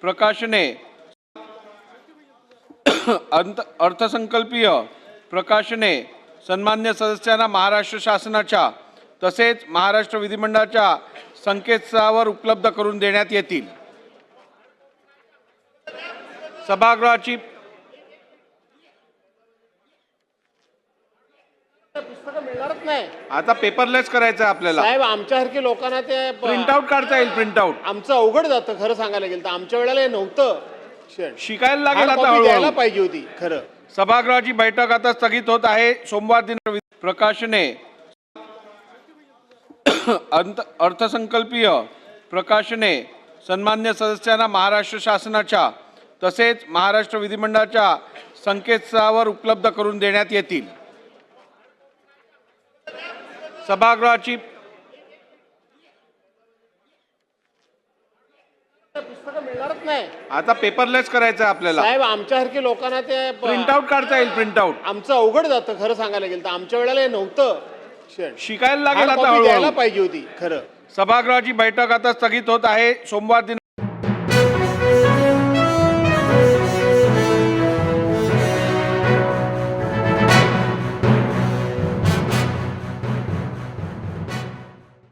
प्रकाशने अर्थसंकल्पीय प्रकाशने सन्मान्य सदस्यांना महाराष्ट्र शासनाच्या तसेच महाराष्ट्र विधिमंडळाच्या संकेतस्थळावर उपलब्ध करून देण्यात येतील। सभागृहाची पुस्तकं मिळणारच नाही। आता पेपरलेस करायचं आहे आपल्याला साहेब, आमच्यासारखे लोकांना ते प्रिंटआउट काढता येईल। प्रिंटआउट आमचं अवघड जातं खरं सांगायला गेलं तर। आमच्या वेळेला हे नव्हतं। शिकायला लागेल आता द्यायला हळूहळू। पाहिजे होती खरं। सभागृहाची बैठक आता स्थगित होत आहे। सोमवार दिन प्रकाशने अर्थसंकल्पीय प्रकाशने सन्मान्य सदस्यांना महाराष्ट्र शासनाच्या तसेच महाराष्ट्र विधिमंडळाच्या संकेतस्थळावर उपलब्ध करून देण्यात येतील। सभागृहाची पुस्तकं मिळणारच नाही। आता पेपरलेस करायचं आहे आपल्याला साहेब, आमच्यासारखे लोकांना ते प्रिंटआउट काढता येईल। प्रिंटआउट आमचं अवघड जातं खरं सांगायला गेलं तर। आमच्या वेळेला हे नव्हतं। शिकायला लागेल आता द्यायला हळूहळू। पाहिजे होती खरं। सभागृहाची बैठक आता स्थगित होत आहे। सोमवार दिन